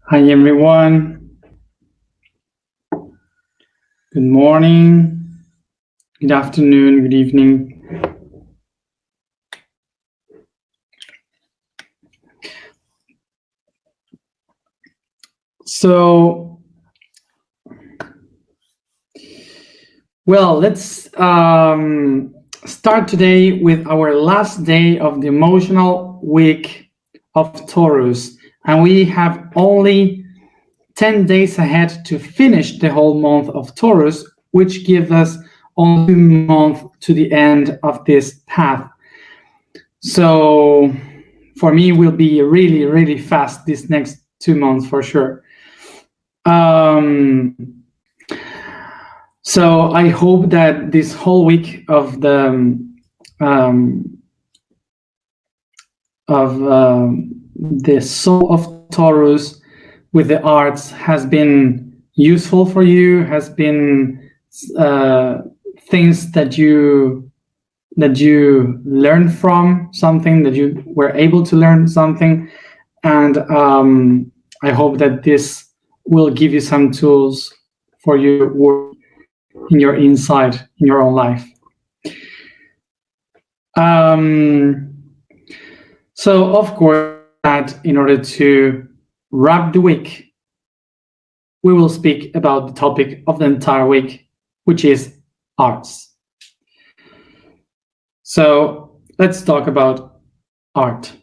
Hi everyone. Good morning, good afternoon, good evening. So, let's start today with our last day of the emotional week of Taurus. And we have only 10 days ahead to finish the whole month of Taurus, which gives us only 2 months to the end of this path. So for me, will be really, really fast this next 2 months for sure. So I hope that this whole week of the soul of Taurus with the arts has been useful for you, has been things that you learned from something, that you were able to learn something, and I hope that this will give you some tools for your work in your inside, in your own life. So of course, that in order to wrap the week, we will speak about the topic of the entire week, which is arts. So let's talk about art.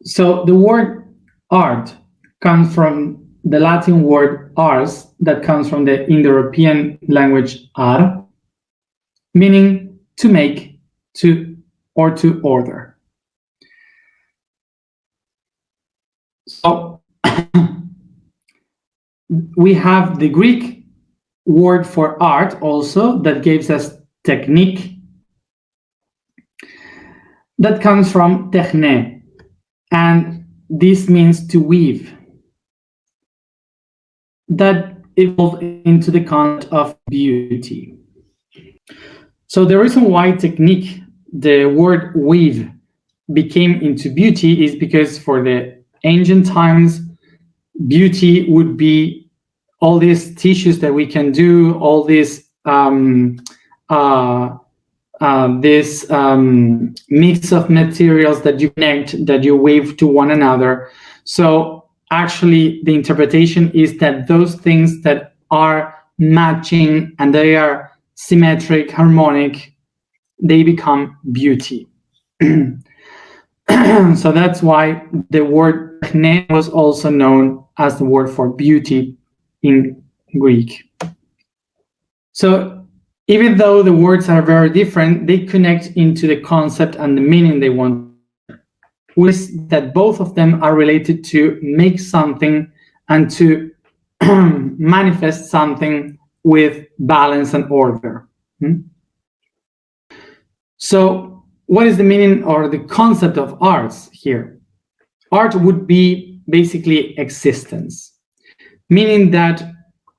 So the word art comes from the Latin word ars, that comes from the Indo-European language ar, meaning to make, to, or to order. So we have the Greek word for art also that gives us technique, that comes from techne, and this means to weave. That evolved into the concept of beauty. So the reason why technique, the word weave, became into beauty is because for the ancient times, beauty would be all these tissues that we can do, all these mix of materials that you connect, that you weave to one another. So actually, the interpretation is that those things that are matching and they are symmetric, harmonic, they become beauty. So that's why the word techne was also known as the word for beauty in Greek. So even though the words are very different, they connect into the concept and the meaning they want, which is that both of them are related to make something and to manifest something with balance and order. So what is the meaning or the concept of arts here? Art would be basically existence, meaning that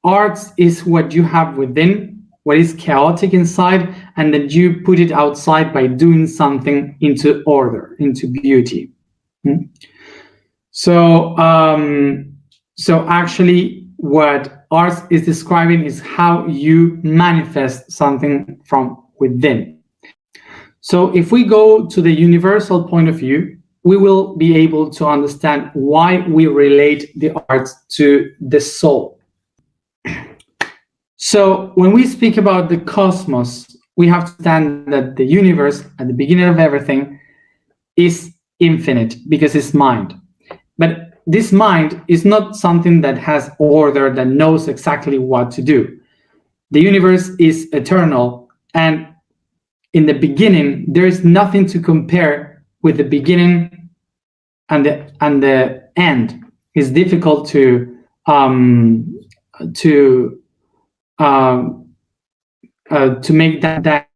arts is what you have within, what is chaotic inside, and that you put it outside by doing something into order, into beauty. So actually what arts is describing is how you manifest something from within. So if we go to the universal point of view, we will be able to understand why we relate the arts to the soul. So when we speak about the cosmos, we have to understand that the universe, at the beginning of everything, is infinite because it's mind. But this mind is not something that has order, that knows exactly what to do. The universe is eternal, and in the beginning, there is nothing to compare with the beginning and the end. It's difficult to make that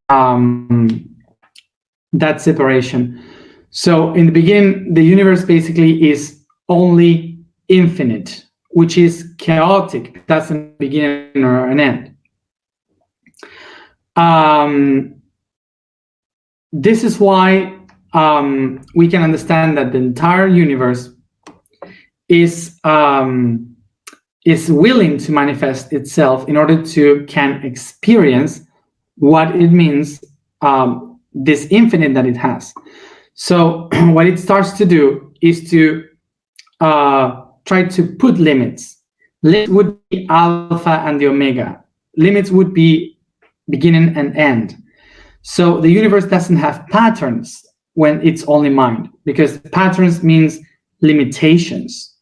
separation. So in the beginning, the universe basically is only infinite, which is chaotic. It doesn't begin or an end. this is why we can understand that the entire universe is willing to manifest itself in order to can experience what it means, this infinite that it has. So what it starts to do is to try to put limits. Limits would be alpha and the omega. Limits would be beginning and end. So the universe doesn't have patterns when it's only mind, because patterns means limitations,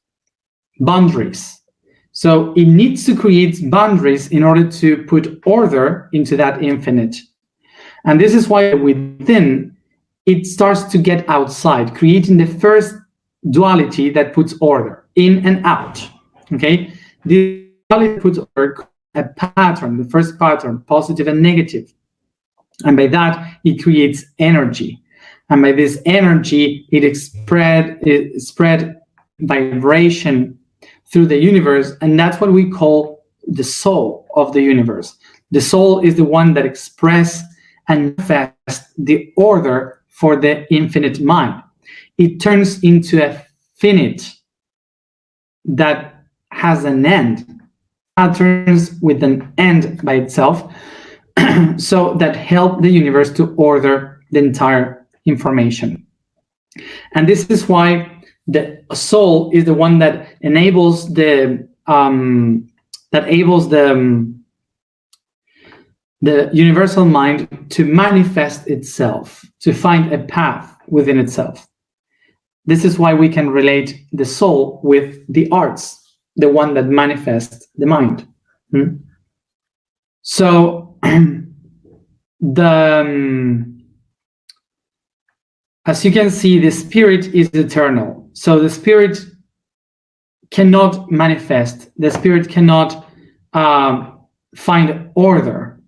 boundaries. So it needs to create boundaries in order to put order into that infinite. And this is why within it starts to get outside, creating the first duality that puts order in and out. Okay, the duality puts order, a pattern, the first pattern, positive and negative. And by that, it creates energy. And by this energy, it spread vibration through the universe. And that's what we call the soul of the universe. The soul is the one that expresses and manifests the order for the infinite mind. It turns into a finite that has an end, patterns with an end by itself, so that help the universe to order the entire information. And this is why the soul is the one that enables the universal mind to manifest itself, to find a path within itself. This is why we can relate the soul with the arts, the one that manifests the mind. So as you can see, the spirit is eternal. So the spirit cannot manifest. The spirit cannot find order.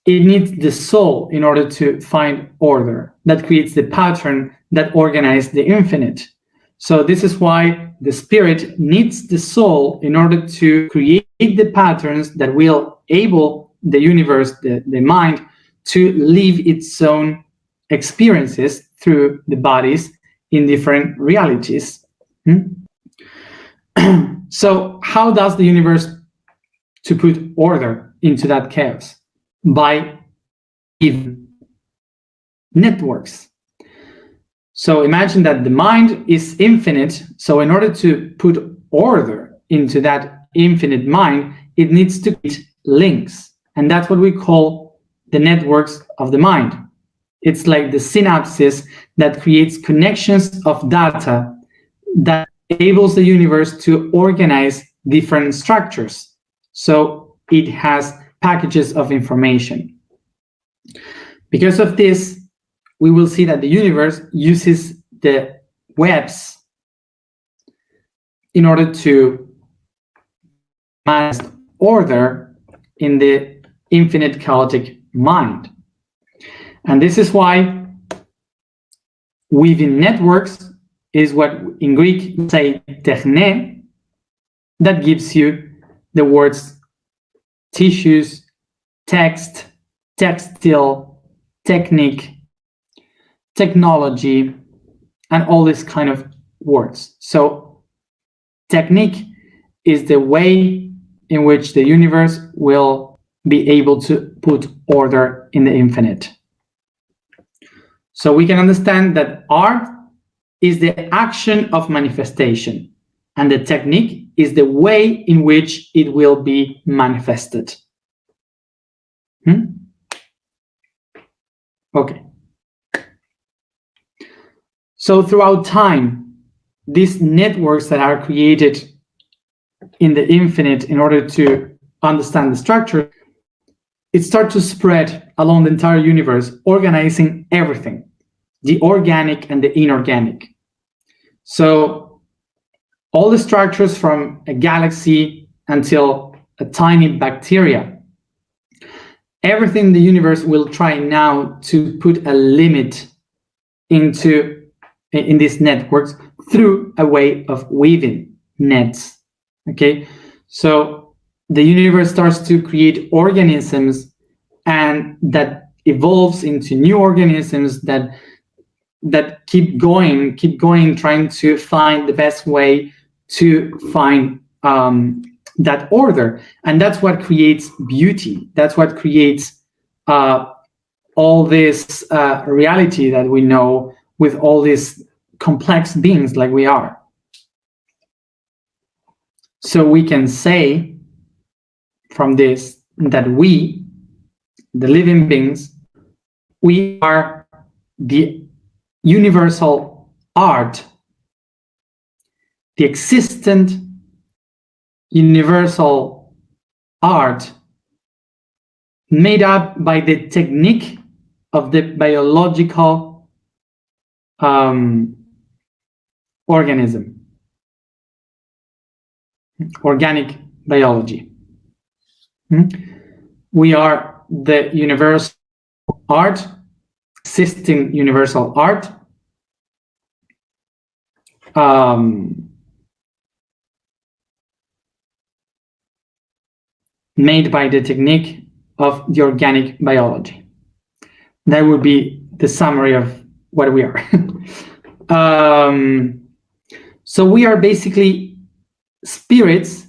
It needs the soul in order to find order. That creates the pattern that organizes the infinite. So this is why the spirit needs the soul in order to create the patterns that will enable the universe, the mind, to live its own experiences through the bodies in different realities. So how does the universe to put order into that chaos? By even networks. So imagine that the mind is infinite. So in order to put order into that infinite mind, it needs to create links. And that's what we call the networks of the mind. It's like the synapses that creates connections of data that enables the universe to organize different structures. So it has packages of information. Because of this, we will see that the universe uses the webs in order to manage order in the infinite chaotic mind. And this is why weaving networks is what in Greek we say techne, that gives you the words tissues, text, textile, technique, technology, and all these kind of words. So technique is the way in which the universe will be able to put order in the infinite. So we can understand that art is the action of manifestation, and the technique is the way in which it will be manifested. Okay. So throughout time, these networks that are created in the infinite in order to understand the structure, it starts to spread along the entire universe, organizing everything, the organic and the inorganic. So all the structures from a galaxy until a tiny bacteria, everything in the universe will try now to put a limit in these networks through a way of weaving nets. Okay, so the universe starts to create organisms, and that evolves into new organisms that keep going, trying to find the best way to find that order. And that's what creates beauty. That's what creates all this reality that we know with all these complex beings like we are. So we can say from this that we, the living beings, we are the universal art, the existent universal art made up by the technique of the biological organism, organic biology. We are the universal art, existing universal art, made by the technique of the organic biology. That would be the summary of what we are. So we are basically spirits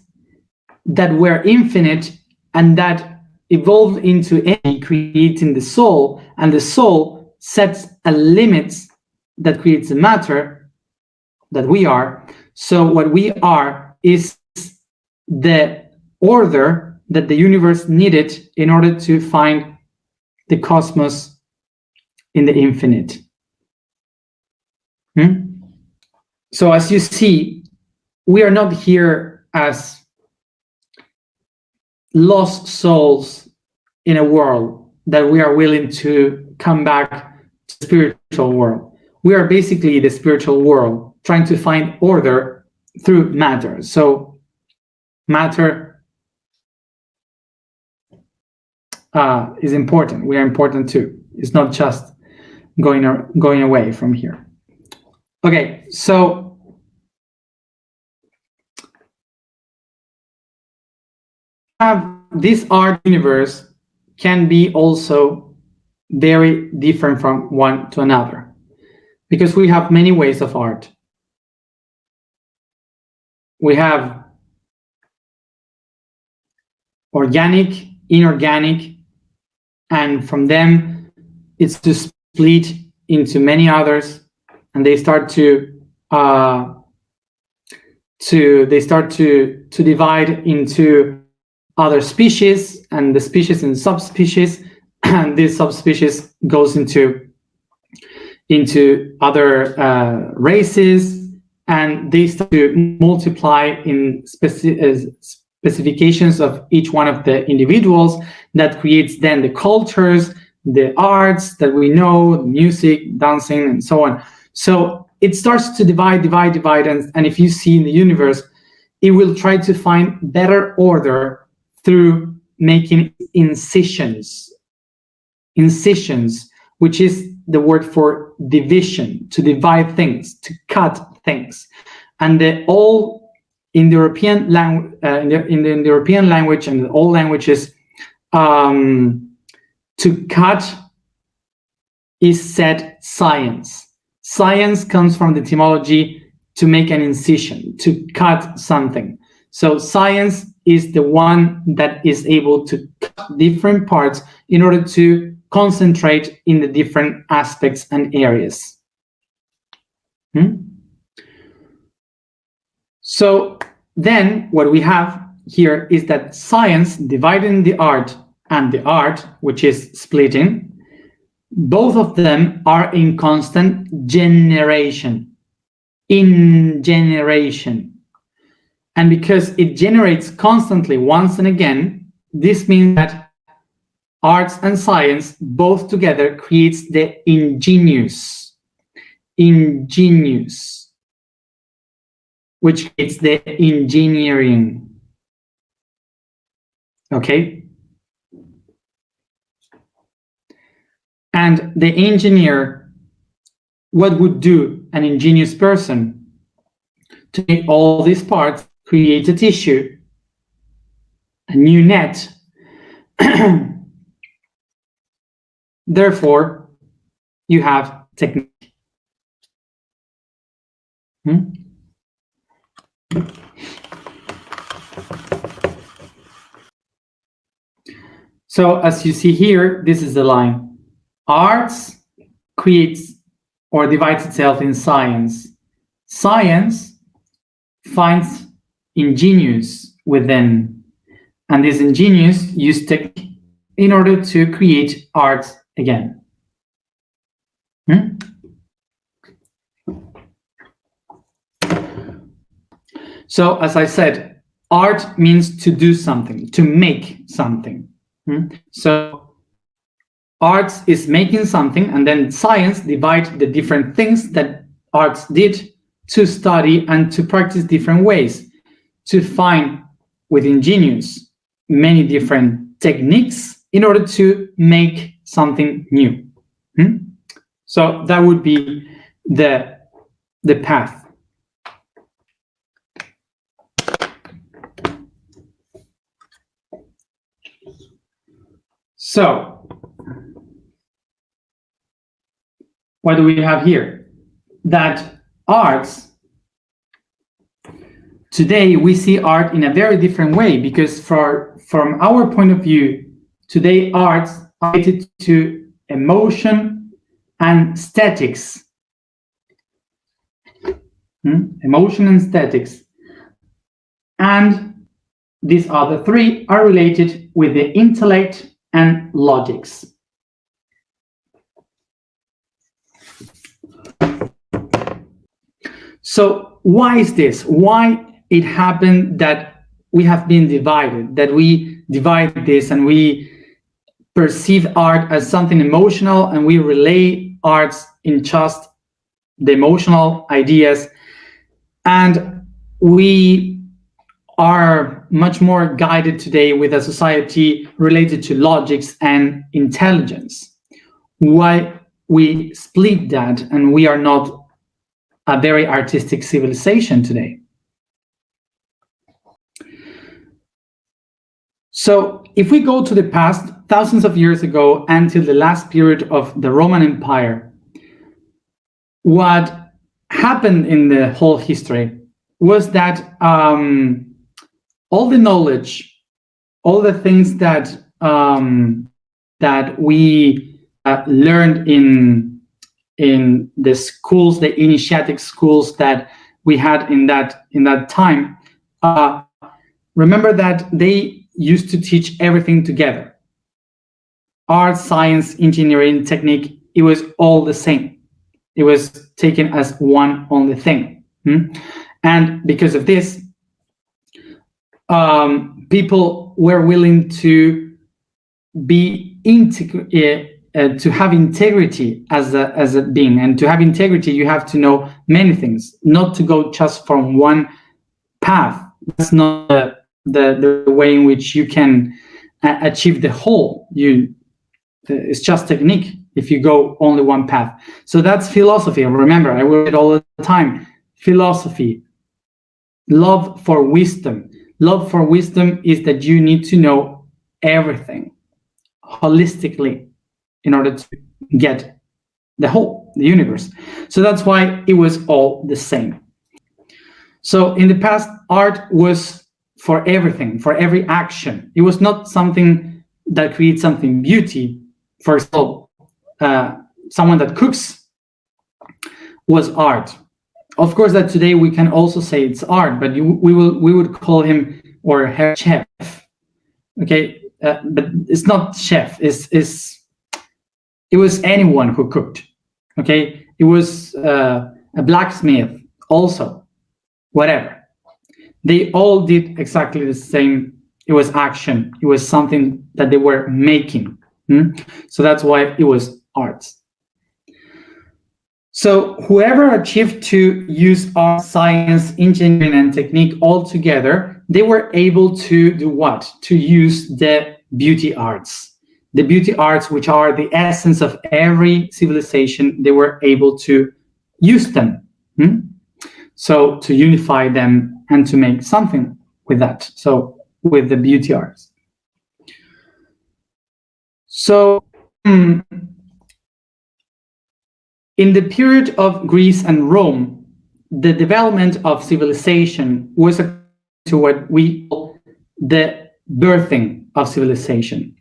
that were infinite and that evolved into energy, creating the soul, and the soul sets a limit that creates the matter that we are. So what we are is the order that the universe needed in order to find the cosmos in the infinite. So as you see, we are not here as lost souls in a world that we are willing to come back to the spiritual world. We are basically the spiritual world trying to find order through matter. So matter is important. We are important too. It's not just going away from here. Okay, so this art universe can be also very different from one to another, because we have many ways of art. We have organic, inorganic, and from them it's to split into many others, and they start to divide into other species, and the species and subspecies, and this subspecies goes into other races, and they start to multiply in specifications of each one of the individuals. That creates then the cultures, the arts that we know, music, dancing, and so on. So it starts to divide, and if you see in the universe, it will try to find better order through making incisions, which is the word for division, to divide things, to cut things. And all in the European in the European language and all languages, to cut is said science. Science comes from the etymology to make an incision, to cut something. So science is the one that is able to cut different parts in order to concentrate in the different aspects and areas. So then what we have here is that science dividing the art and the art, which is splitting, both of them are in constant generation, And because it generates constantly once and again, this means that arts and science both together creates the ingenious, which creates the engineering. Okay? And the engineer, what would do an ingenious person? To make all these parts, create a tissue, a new net, Therefore, you have technique. So as you see here, this is the line. Arts creates or divides itself in science. Science finds ingenious within, and this ingenious use technique in order to create art again. So as I said, art means to do something, to make something. So arts is making something, and then science divides the different things that arts did to study and to practice different ways, to find with ingenious many different techniques in order to make something new. So that would be the path. So what do we have here? That arts, today we see art in a very different way, because from our point of view, today arts are related to emotion and aesthetics. Emotion and aesthetics. And these other three are related with the intellect and logics. So why is this? Why it happened that we have been divided, that we divide this and we perceive art as something emotional, and we relay arts in just the emotional ideas, and we are much more guided today with a society related to logics and intelligence. Why we split that and we are not a very artistic civilization today? So if we go to the past, thousands of years ago, until the last period of the Roman Empire, what happened in the whole history was that all the knowledge, all the things that that we learned in the schools, the initiatic schools that we had in that time, remember that they used to teach everything together. Art, science, engineering, technique, it was all the same. It was taken as one only thing. And because of this, people were willing to be to have integrity as a being. And to have integrity, you have to know many things, not to go just from one path. That's not the way in which you can achieve the whole. It's just technique if you go only one path. So that's philosophy. Remember, I word it all the time. Philosophy, love for wisdom. Love for wisdom is that you need to know everything holistically in order to get the whole, the universe. So that's why it was all the same. So in the past, art was for everything, for every action. It was not something that creates something beauty. For example, someone that cooks was art. Of course, that today we can also say it's art, but we would call him or her chef. Okay, but it's not chef. It was anyone who cooked. Okay, it was a blacksmith also. Whatever. They all did exactly the same. It was action. It was something that they were making. So that's why it was art. So whoever achieved to use art, science, engineering, and technique all together, they were able to do what? To use the beauty arts. The beauty arts, which are the essence of every civilization, they were able to use them. So to unify them and to make something with that. So with the beauty arts. So in the period of Greece and Rome, the development of civilization was to what we call the birthing of civilization.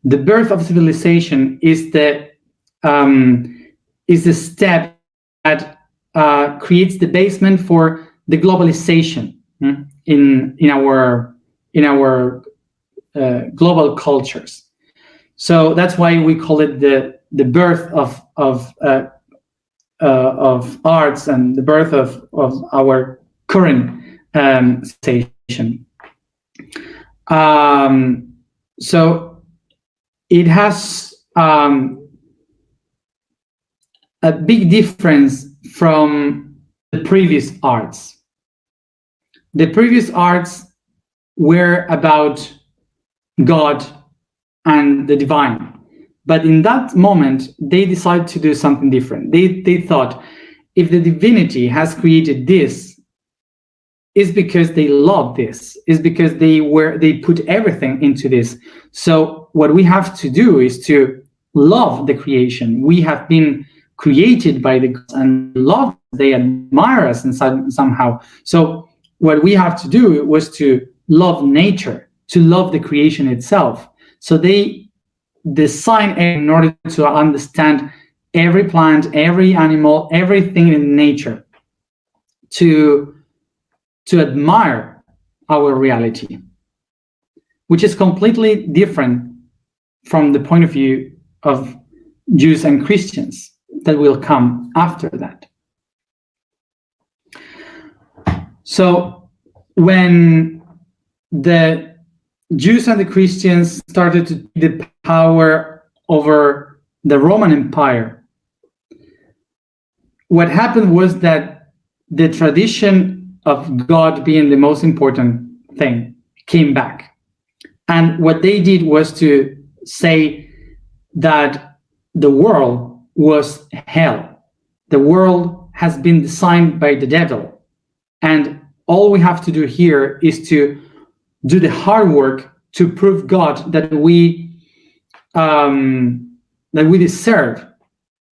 The birth of civilization is the step that creates the basement for the globalization in our global cultures. So that's why we call it the birth of arts and the birth of our current civilization. So it has a big difference from the previous arts. The previous arts were about God and the divine. But in that moment, they decided to do something different. They thought, if the divinity has created this, it's because they love this. It's because they put everything into this. So what we have to do is to love the creation. We have been created by the gods and love. They admire us somehow. So what we have to do was to love nature, to love the creation itself. So they design in order to understand every plant, every animal, everything in nature, to admire our reality, which is completely different from the point of view of Jews and Christians that will come after that. So when the Jews and the Christians started to take the power over the Roman Empire, what happened was that the tradition of God being the most important thing came back. And what they did was to say that the world was hell. The world has been designed by the devil. And all we have to do here is to do the hard work to prove God that we deserve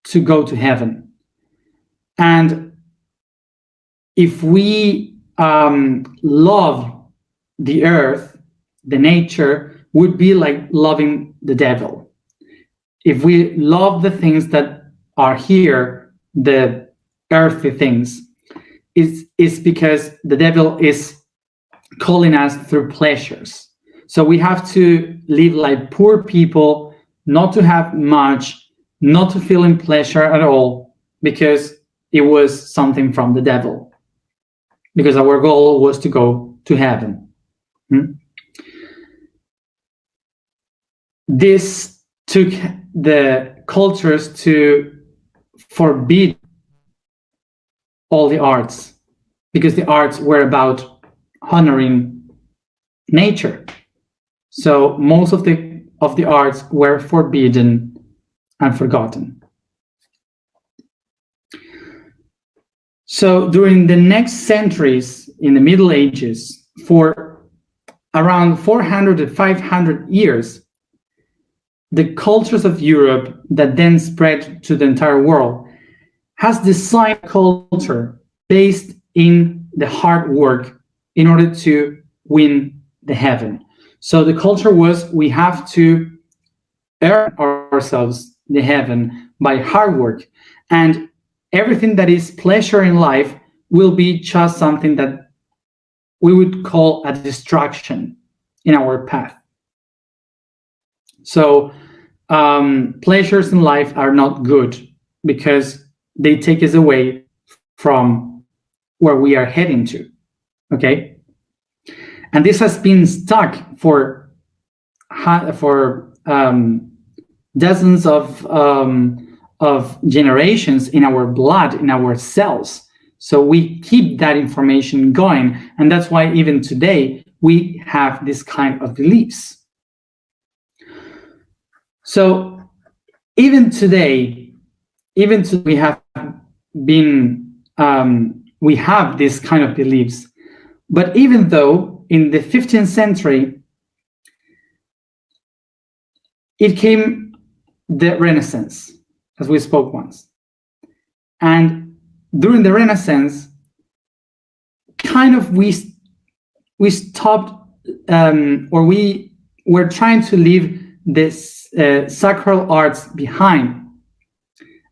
to go to heaven. And if we love the earth, the nature would be like loving the devil. If we love the things that are here, the earthly things, it's because the devil is calling us through pleasures. So we have to live like poor people, not to have much, not to feel in pleasure at all, because it was something from the devil. Because our goal was to go to heaven. This took the cultures to forbid all the arts, because the arts were about honoring nature. So most of the arts were forbidden and forgotten. So during the next centuries, in the Middle Ages, for around 400 to 500 years, the cultures of Europe that then spread to the entire world has designed culture based in the hard work in order to win the heaven. So the culture was, we have to earn ourselves the heaven by hard work, and everything that is pleasure in life will be just something that we would call a distraction in our path. So pleasures in life are not good because they take us away from where we are heading to. Okay, and this has been stuck for dozens of generations in our blood, in our cells. So we keep that information going, and that's why even today we have this kind of beliefs. So even today we have this kind of beliefs. But even though in the 15th century, it came the Renaissance, as we spoke once. And during the Renaissance, kind of we stopped, or we were trying to leave this sacral arts behind,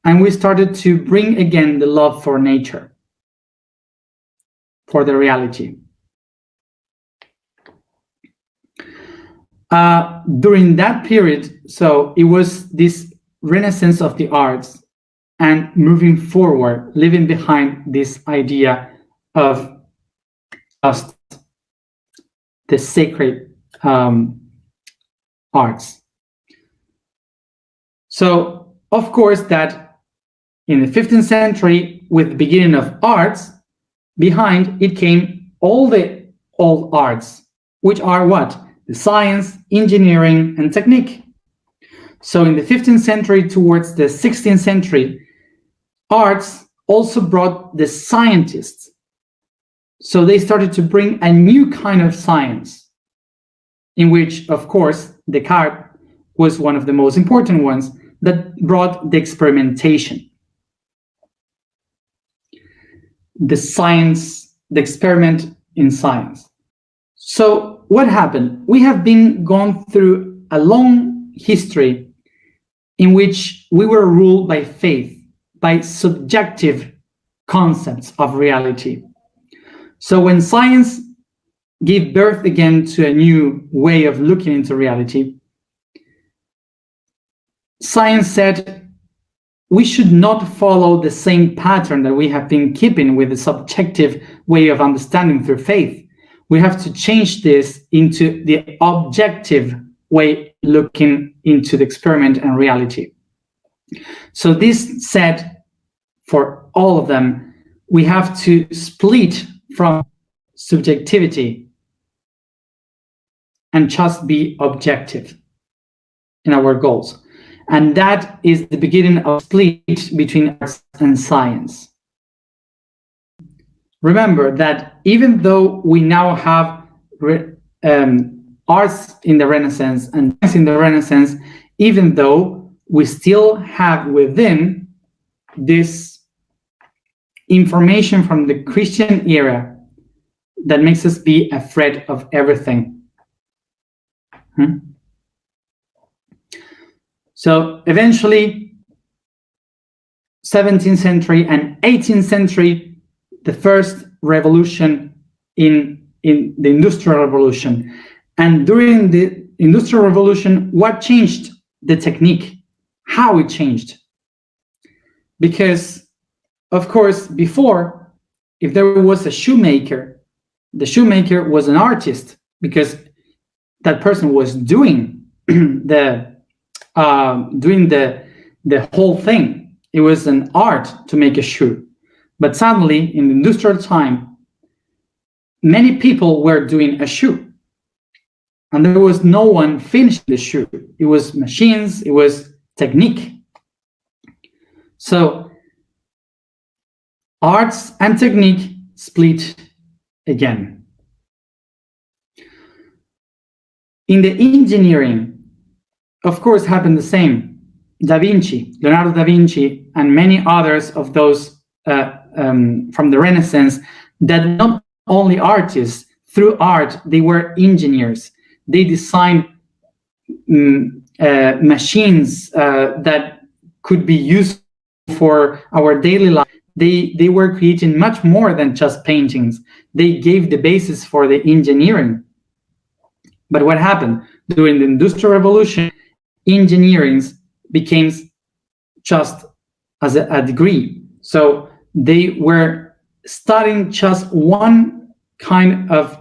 and we started to bring again the love for nature, for the reality. During that period, so it was this renaissance of the arts and moving forward, leaving behind this idea of just the sacred arts. So, of course, that in the 15th century, with the beginning of arts, behind it came all the old arts, which are what? The science, engineering, and technique. So in the 15th century towards the 16th century, arts also brought the scientists. So they started to bring a new kind of science, in which, of course, Descartes was one of the most important ones that brought the experimentation. The science, the experiment in science. So what happened? We have been gone through a long history in which we were ruled by faith, by subjective concepts of reality. So when science gave birth again to a new way of looking into reality, science said we should not follow the same pattern that we have been keeping with the subjective way of understanding through faith. We have to change this into the objective way looking into the experiment and reality. So this said, for all of them, we have to split from subjectivity and just be objective in our goals. And that is the beginning of split between arts and science. Remember that even though we now have arts in the Renaissance and science in the Renaissance, even though we still have within this information from the Christian era that makes us be afraid of everything. So eventually, 17th century and 18th century, the first revolution in the Industrial Revolution. And during the Industrial Revolution, what changed? The technique, how it changed. Because, of course, before, if there was a shoemaker, the shoemaker was an artist because that person was doing the whole thing. It was an art to make a shoe. But suddenly, in the industrial time, many people were doing a shoe. And there was no one finishing the shoe. It was machines, it was technique. So, arts and technique split again. In the engineering, of course, happened the same. Leonardo da Vinci, and many others of those from the Renaissance, that not only artists, through art, they were engineers. They designed machines that could be used for our daily life. They were creating much more than just paintings. They gave the basis for the engineering. But what happened? During the Industrial Revolution, engineering became just as a degree. So they were studying just one kind of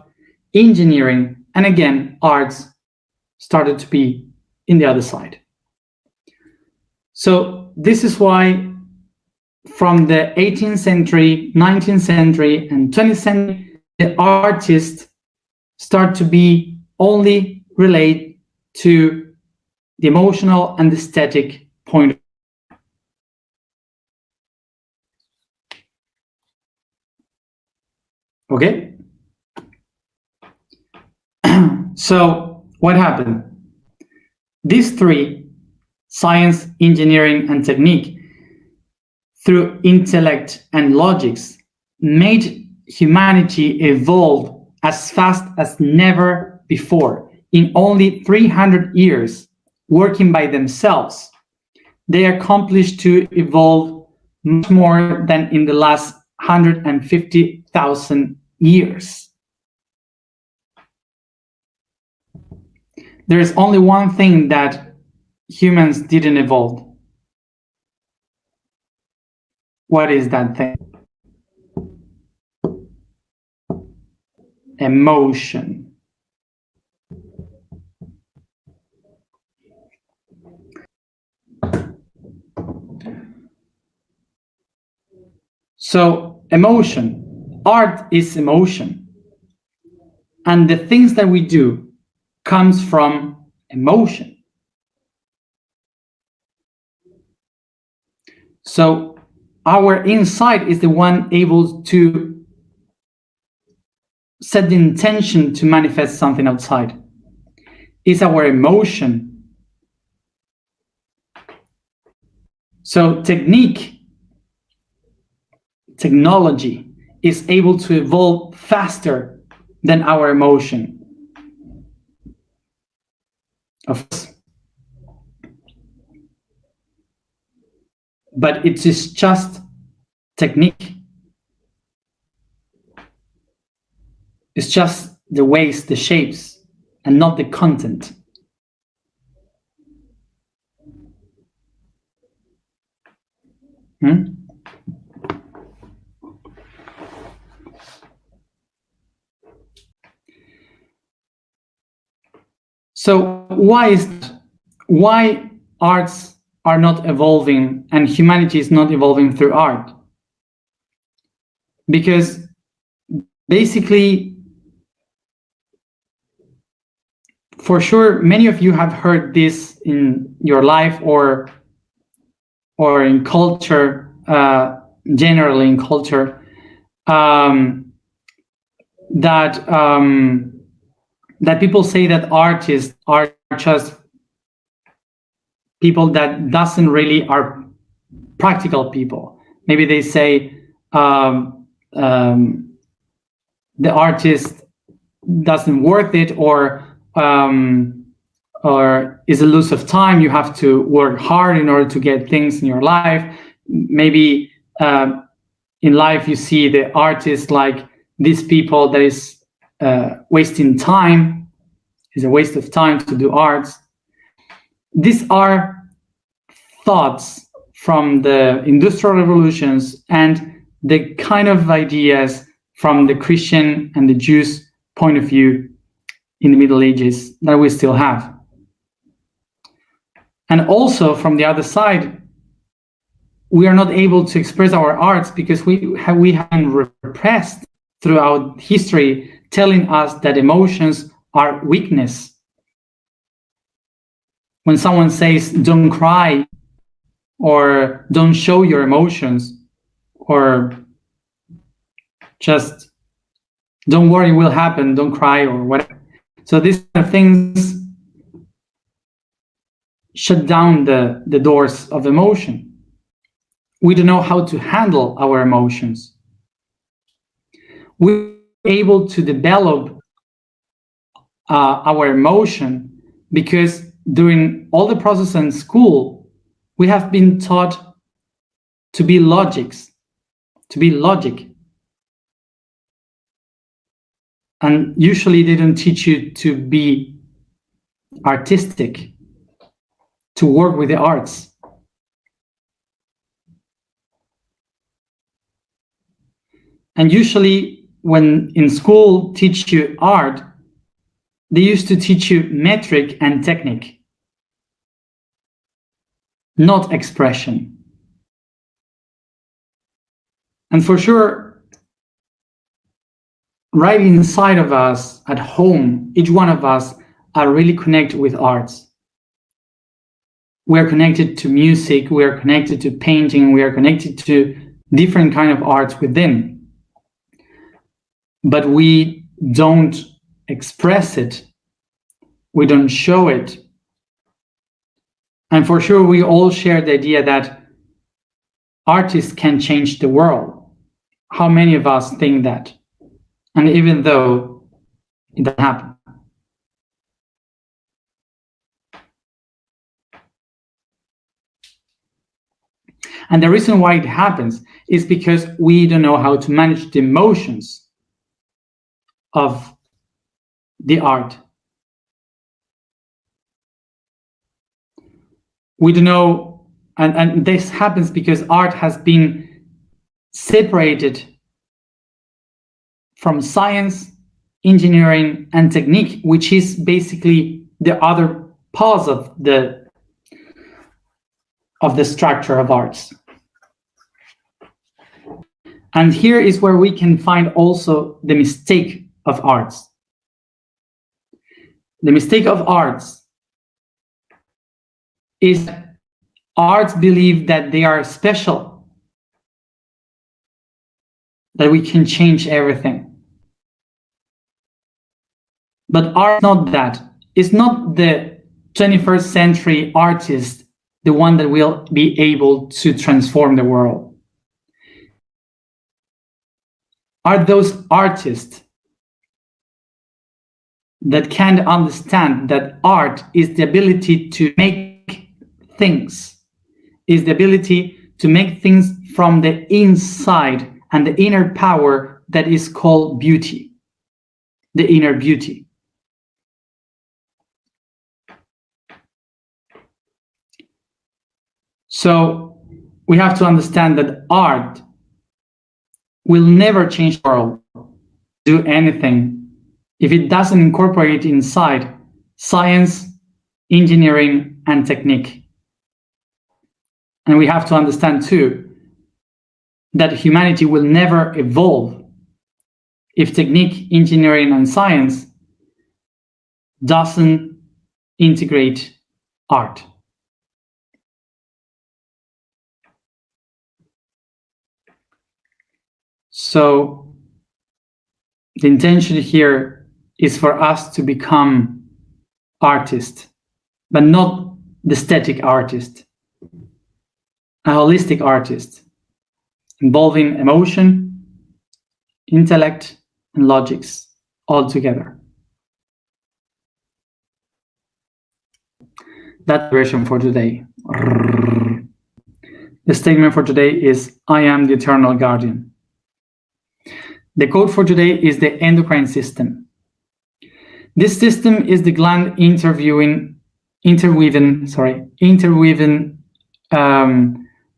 engineering, and again, arts started to be in the other side. So this is why from the 18th century, 19th century, and 20th century, the artists start to be only related to the emotional and aesthetic point of view. Okay? So what happened? These three, science, engineering, and technique, through intellect and logics, made humanity evolve as fast as never before. In only 300 years, working by themselves, they accomplished to evolve much more than in the last 150,000 years. There is only one thing that humans didn't evolve. What is that thing? Emotion. So emotion, art is emotion. And the things that we do comes from emotion. So our inside is the one able to set the intention to manifest something outside. It's our emotion. So technology is able to evolve faster than our emotion. Of course. But it is just technique. It's just the ways, the shapes, and not the content. So why arts are not evolving and humanity is not evolving through art? Because basically, for sure, many of you have heard this in your life or in culture, generally in culture, that people say that artists are just people that doesn't really are practical people. Maybe they say the artist doesn't worth it, or is a loss of time. You have to work hard in order to get things in your life. Maybe in life you see the artist like these people that is wasting time. It's a waste of time to do arts. These are thoughts from the industrial revolutions and the kind of ideas from the Christian and the Jews point of view in the Middle Ages that we still have. And also from the other side, we are not able to express our arts because we have been repressed throughout history, telling us that emotions are weakness. When someone says, don't cry, or don't show your emotions, or just don't worry, it will happen, don't cry, or whatever. So these are things shut down the doors of emotion. We don't know how to handle our emotions. We're able to develop our emotion because during all the process in school, we have been taught to be logic. And usually they don't teach you to be artistic, to work with the arts. And usually when in school teach you art, they used to teach you metric and technique, not expression. And for sure, right inside of us at home, each one of us are really connected with arts. We are connected to music, we are connected to painting, we are connected to different kind of arts within. But we don't express it, we don't show it. And for sure, we all share the idea that artists can change the world. How many of us think that? And even though it doesn't happen. And the reason why it happens is because we don't know how to manage the emotions of the art. We don't know, and this happens because art has been separated from science, engineering, and technique, which is basically the other parts of the structure of arts. And here is where we can find also the mistake of arts. The mistake of arts is arts believe that they are special, that we can change everything. But art is not that. It's not the 21st century artist, the one that will be able to transform the world. Are those artists that can understand that art is the ability to make things, is the ability to make things from the inside, and the inner power that is called beauty, the inner beauty. So we have to understand that art will never change the world, do anything, if it doesn't incorporate inside science, engineering, and technique. And we have to understand too that humanity will never evolve if technique, engineering, and science doesn't integrate art. So the intention here is for us to become artists, but not the static artist, a holistic artist, involving emotion, intellect, and logics all together. That's the version for today. The statement for today is, I am the eternal guardian. The code for today is the endocrine system. This system is the gland interweaving,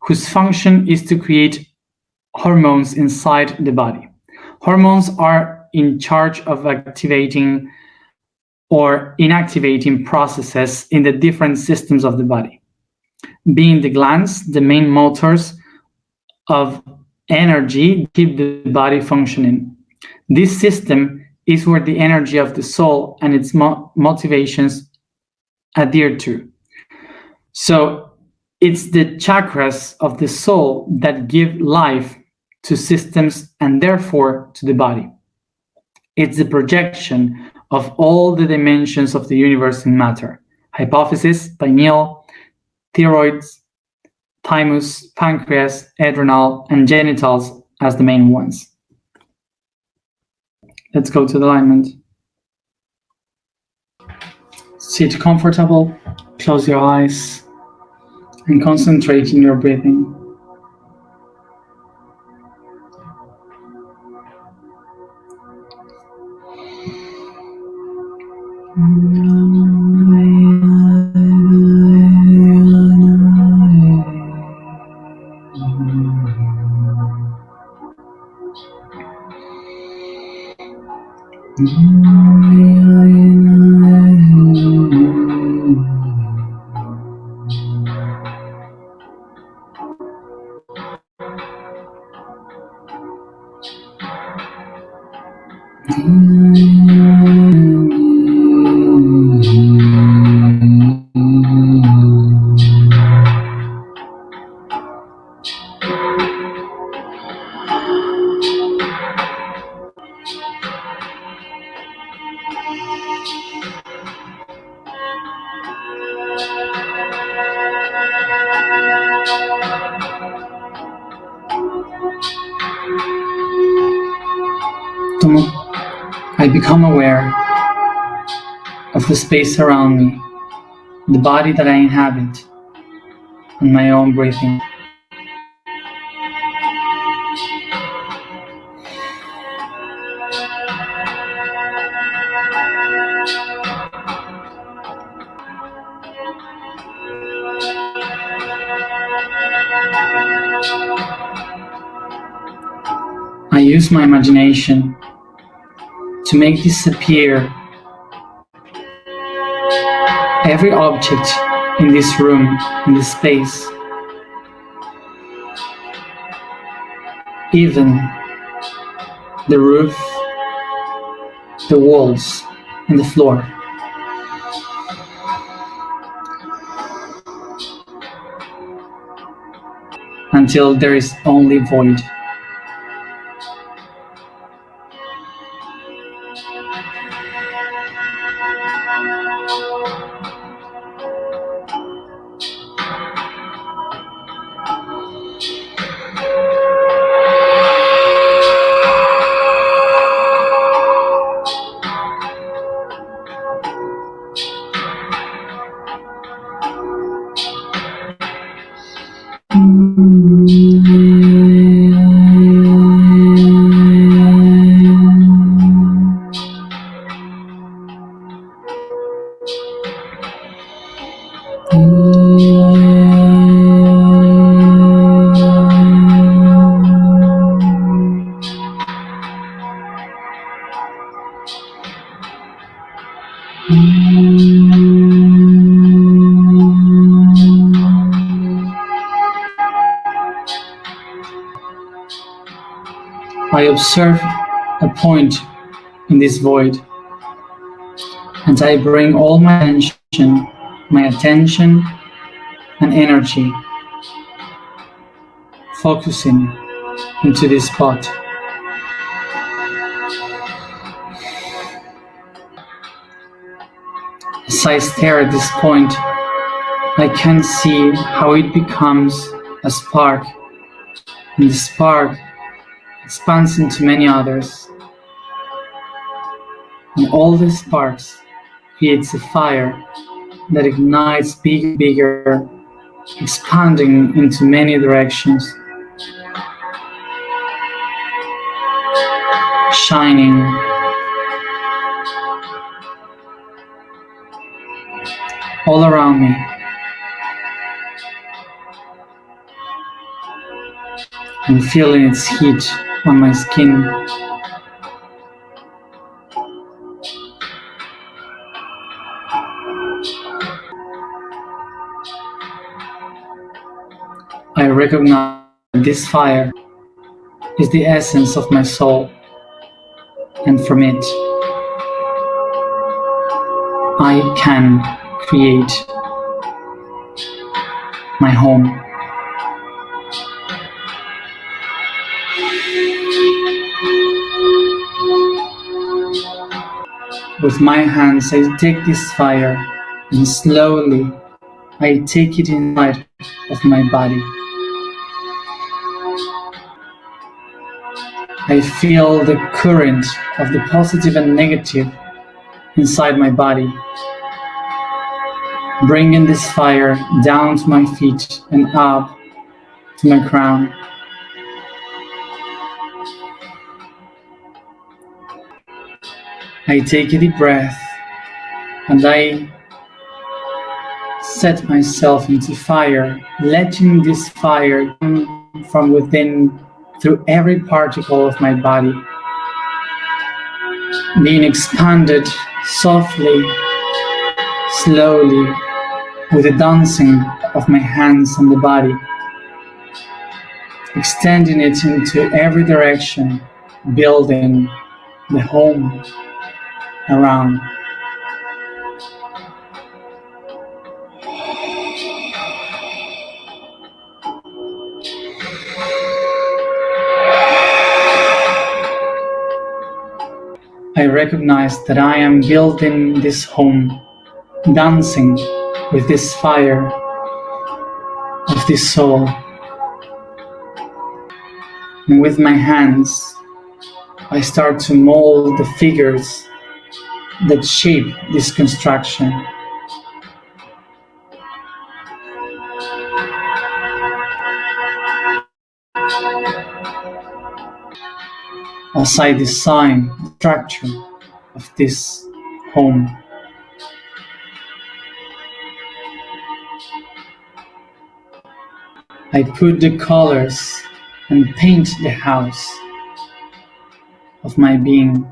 whose function is to create hormones inside the body. Hormones are in charge of activating or inactivating processes in the different systems of the body, being the glands the main motors of energy keep the body functioning. This system is where the energy of the soul and its motivations adhere to. So it's the chakras of the soul that give life to systems and therefore to the body. It's the projection of all the dimensions of the universe in matter: hypophysis, pineal, thyroids, thymus, pancreas, adrenal, and genitals as the main ones. Let's go to the alignment. Sit comfortable, close your eyes, and concentrate in your breathing. I become aware of the space around me, the body that I inhabit, and my own breathing. I use my imagination to make disappear every object in this room, in this space, even the roof, the walls, and the floor. Until there is only void. I observe a point in this void, and I bring all my attention and energy, focusing into this spot. As I stare at this point, I can see how it becomes a spark, and the spark expands into many others. And all the sparks creates a fire that ignites bigger, expanding into many directions, shining all around me. I'm feeling its heat on my skin. I recognize that this fire is the essence of my soul, and from it, I can create my home. With my hands, I take this fire and slowly I take it inside of my body. I feel the current of the positive and negative inside my body, bringing this fire down to my feet and up to my crown. I take a deep breath and I set myself into fire, letting this fire come from within through every particle of my body, being expanded softly, slowly, with the dancing of my hands and the body, extending it into every direction, building the home around. I recognize that I am building this home, dancing with this fire of this soul. And with my hands, I start to mold the figures that shape this construction. As I design the structure of this home, I put the colors and paint the house of my being.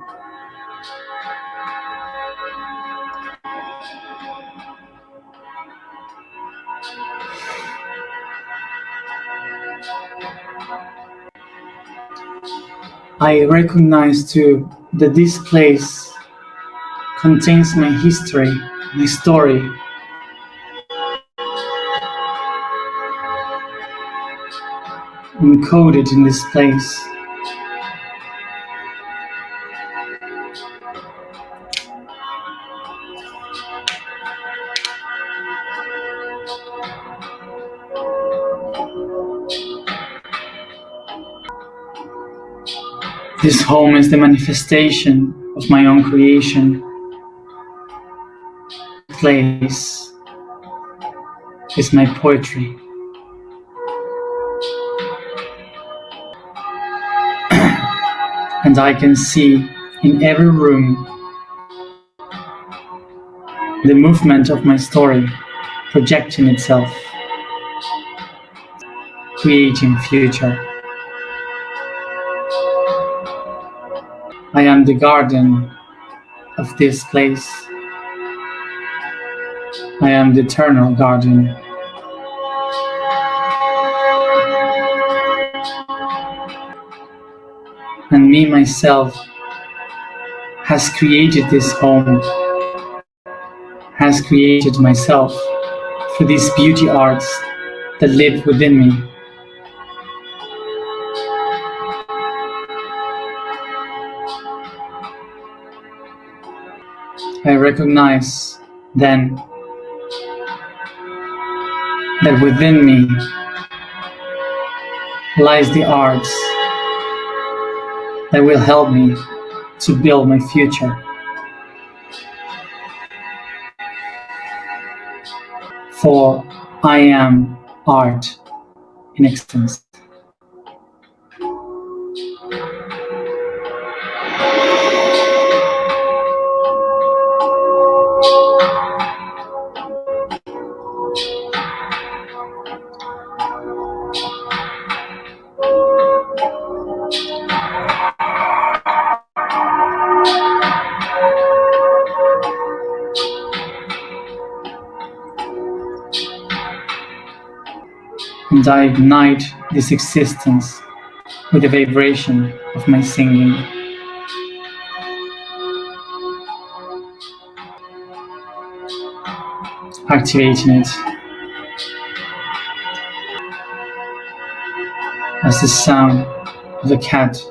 I recognize too that this place contains my history, my story. Encoded in this place. This home is the manifestation of my own creation. This place is my poetry. And I can see in every room the movement of my story projecting itself, creating future. I am the guardian of this place. I am the eternal guardian. And me, myself, has created this home, has created myself through these beauty arts that live within me. I recognize then that within me lies the arts that will help me to build my future. For I am art in existence. And I ignite this existence with the vibration of my singing. Activating it as the sound of a cat.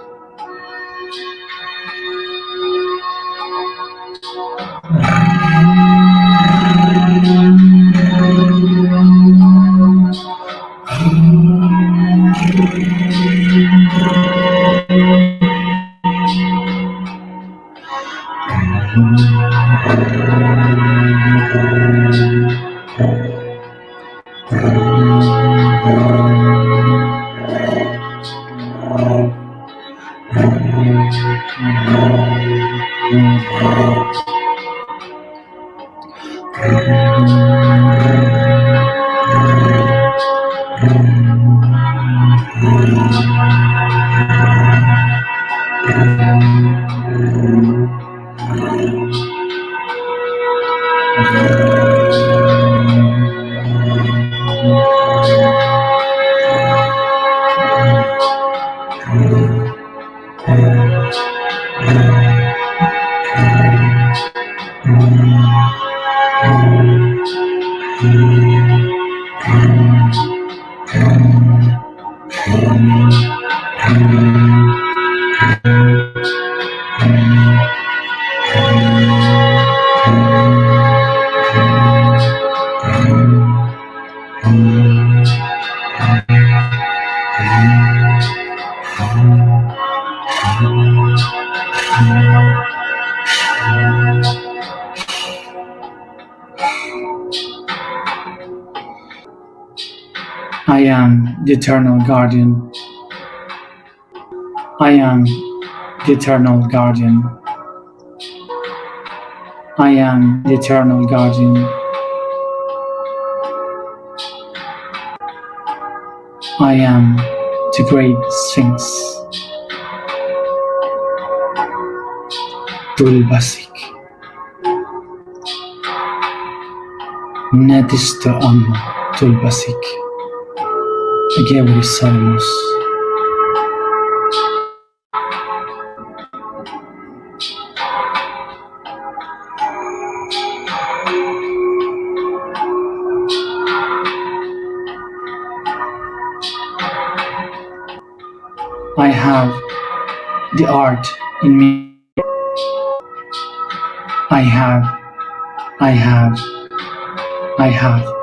I am the eternal guardian. I am the eternal guardian. I am the eternal guardian. I am the great Sphinx. Tulbasik. Netisto amma Tulbasik. Agevri Salmos. I have the art in me. I have. I have. I have.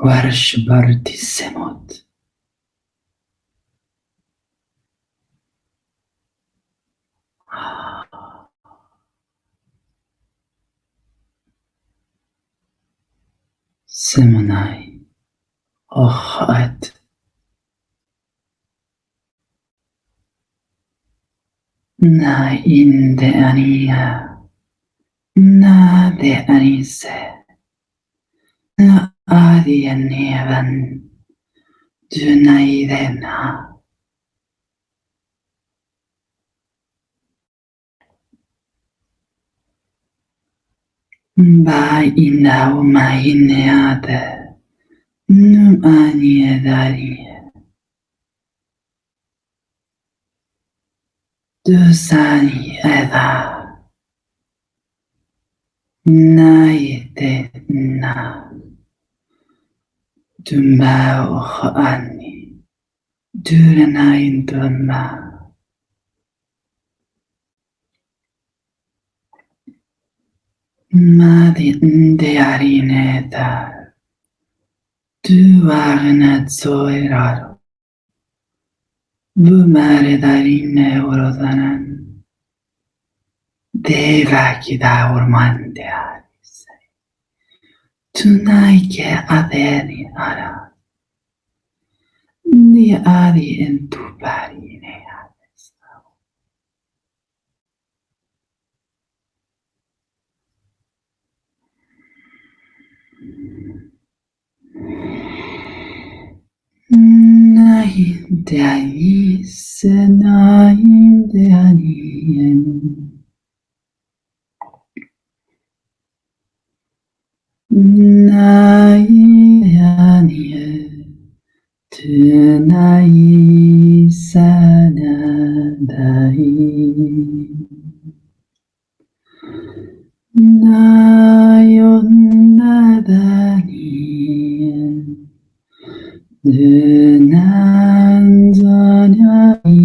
Varshbarti Semot. Semonai Ochat Na inde ania Na de anise Na adi anevan Dunaidena Ba inau ma ineade Num anie darie Dusani eda Naite na Dumbao ani Duranain dumma Madi ndearineta Du arnat soiraro Vumare darine orodanan Devaki da ormante aris Tunaike adeni ara Ni adi entuparine aris Nainde anis Nainde anien Naide Tunai sanadai Nayon nadani Dunanzanyai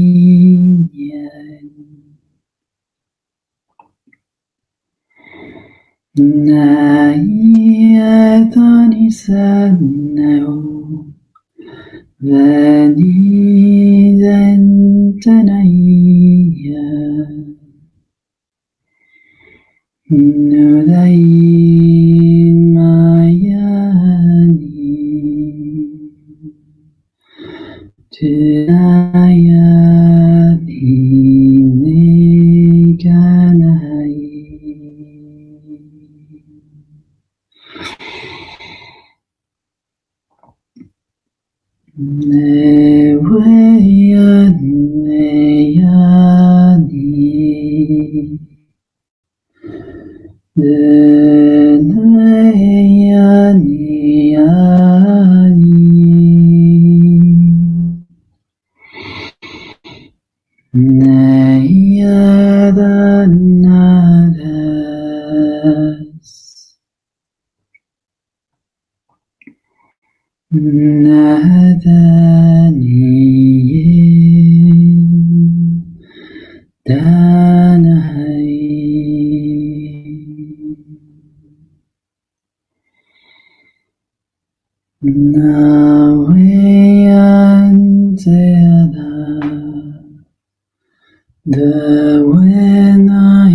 Nayatani sanao Vanidantanaya Nudai Mayani Tunayati Niganai The when I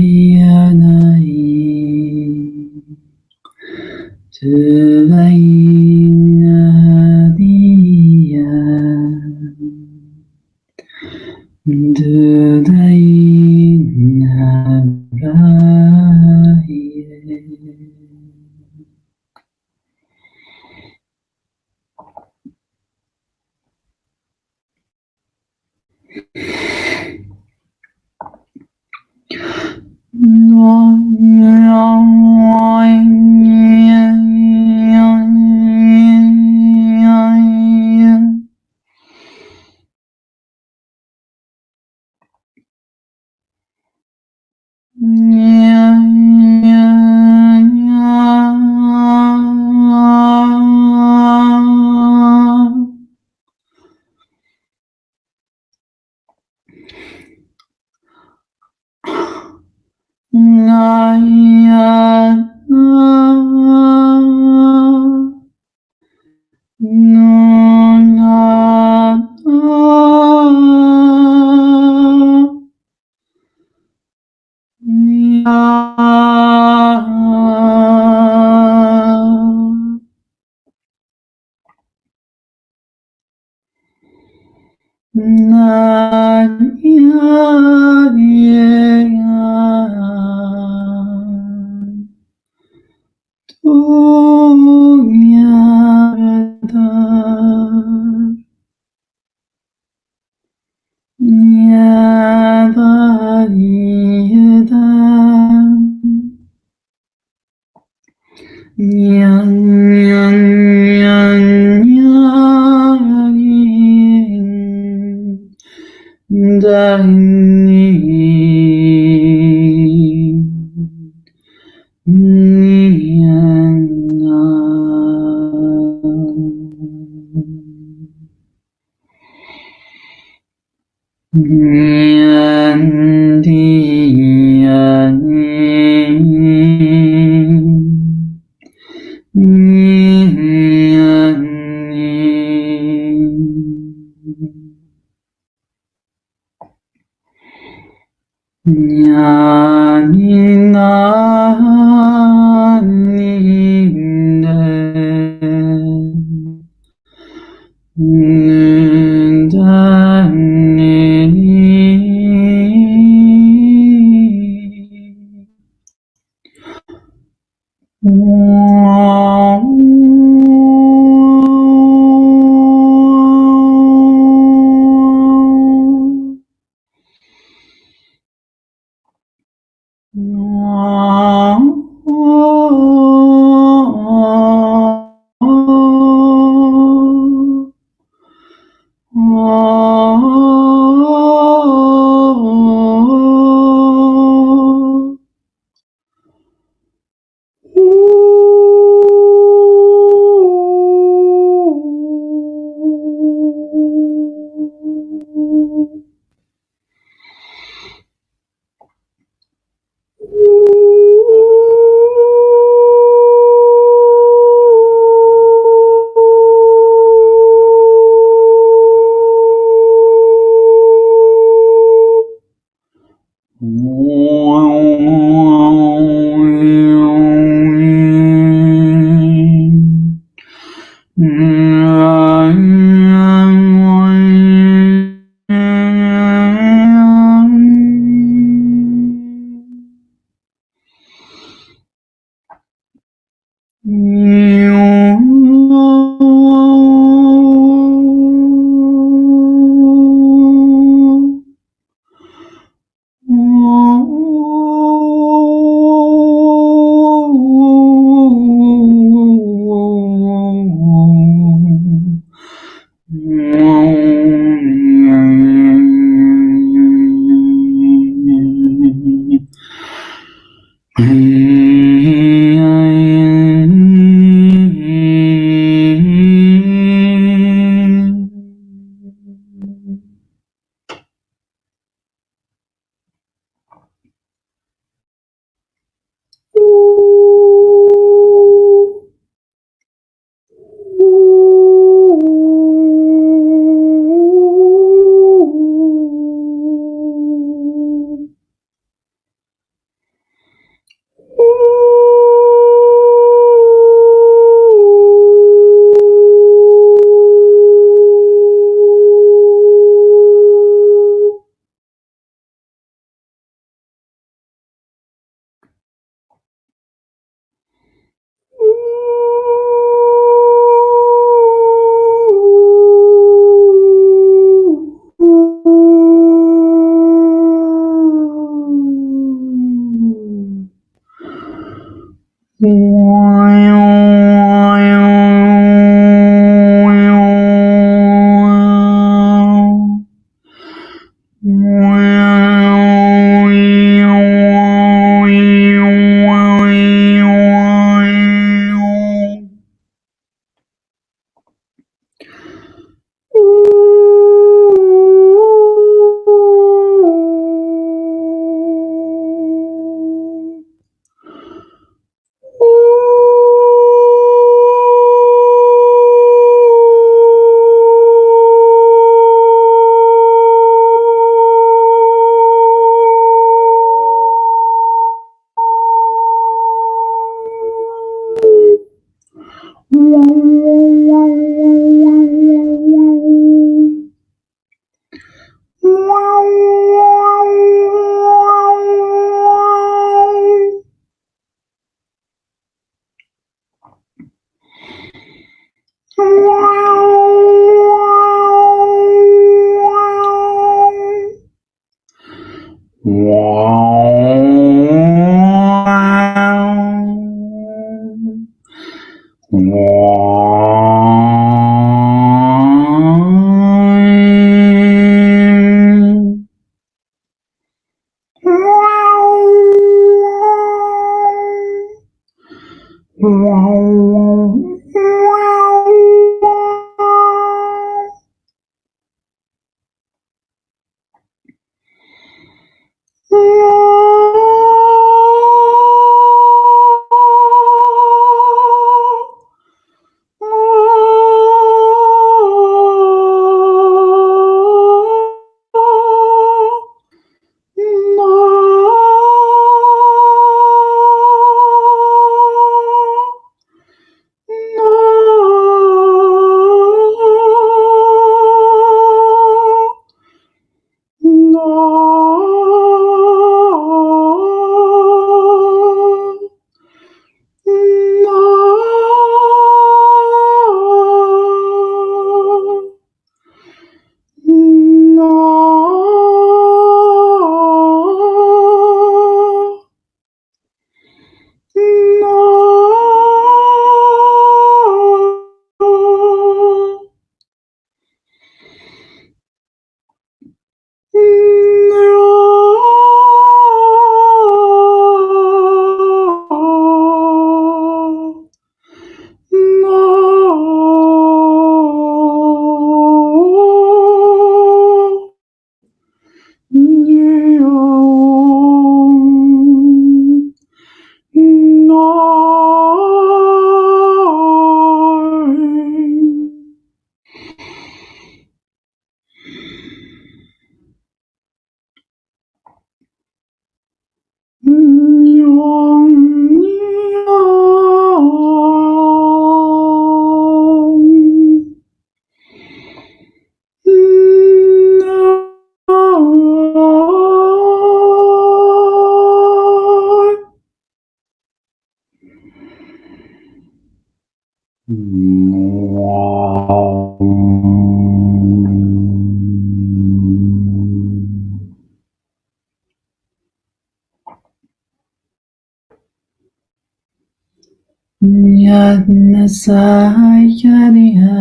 Yadnasayadya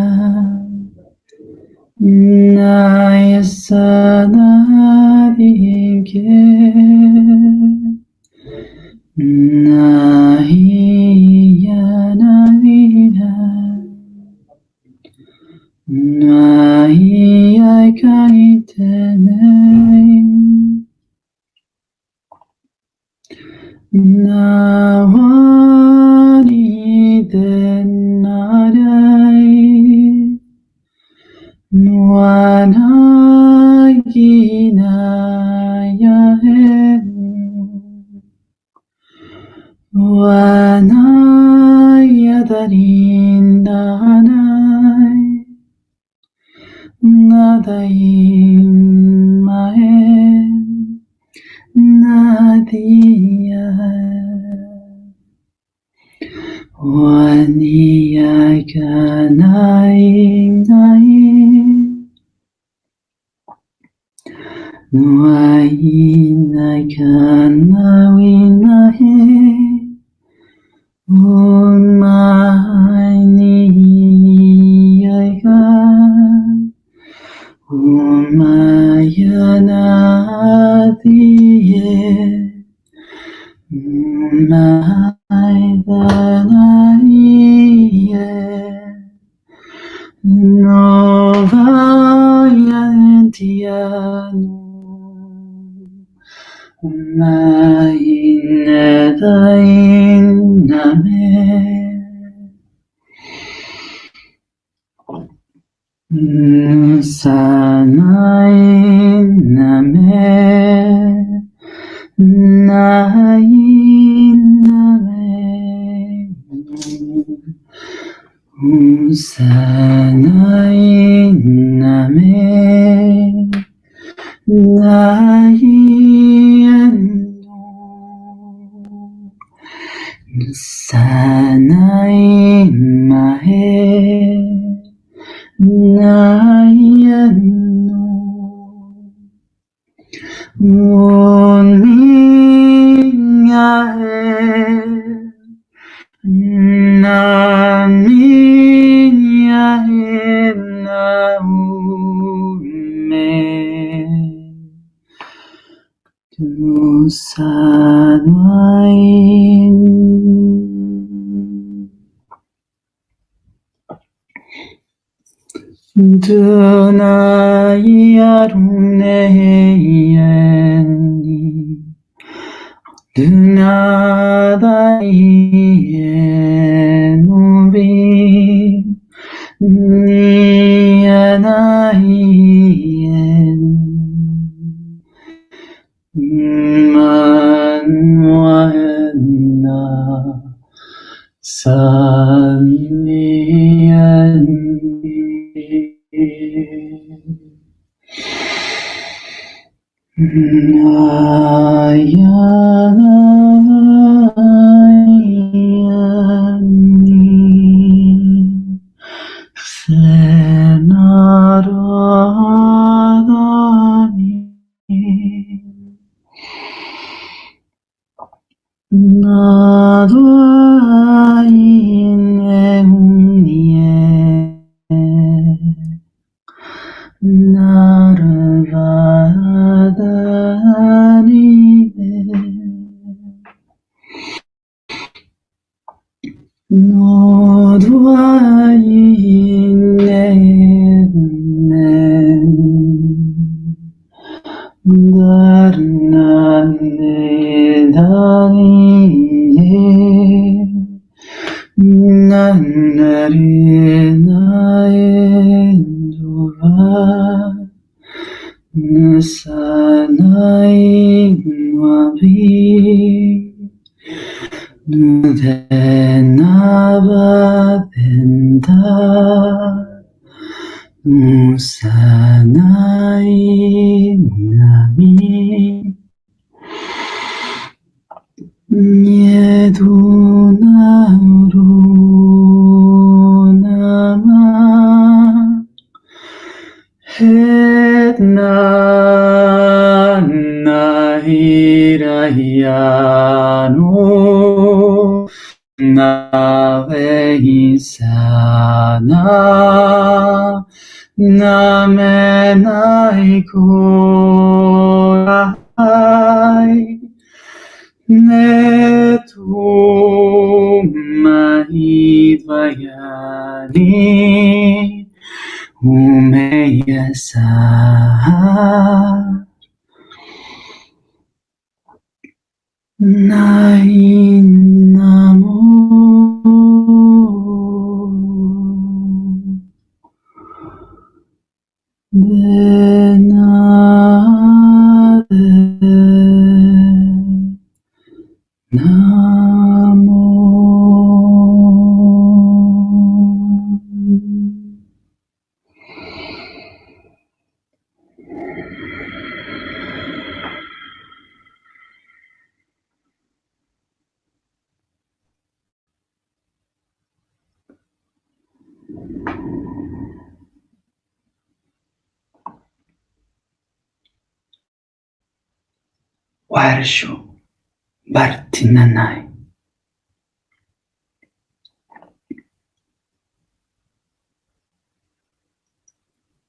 Nayasadadike Nahiyanavida Nahiyakaitene Nawani denadai Nuanagina yahen Nuanayadarindanai Nadain mahen Nadia Waniyakanai naim Nuainaikanawinahe Unmayaiga Umayanadiye Umaydanaye Novayantianu Umayinadainame Sanainame Nainame Sanainame Nayendo Sanaimae Nayendo Unminyae Naminyae Naume Tusanwain Dunayaruneyeni Dunadayenubi Niyanayen Manwahena Saniyani Nayanayani Senaradani Naduaine Narvadani Noduaine Darnanedani Nanarinaenduva Nasanainwabi Nudenababenda Musanainami Nyedunarunama Hedna Nahirayanu Navehisana Namenaikorai Netumahidvayani Umeyasa Nainamo Denade Namo. Warsho Bartinanai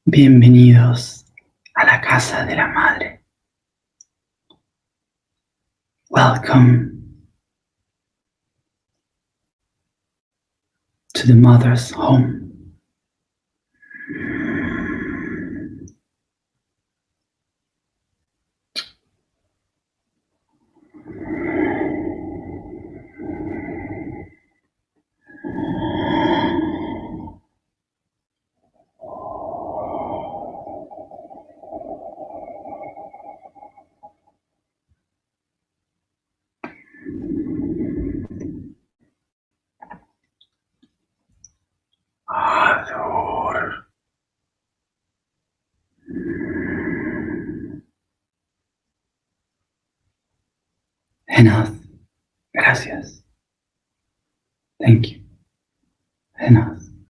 Bienvenidos a la casa de la madre. Welcome to the mother's home. Ador. Enough. Gracias. Thank you. Enough.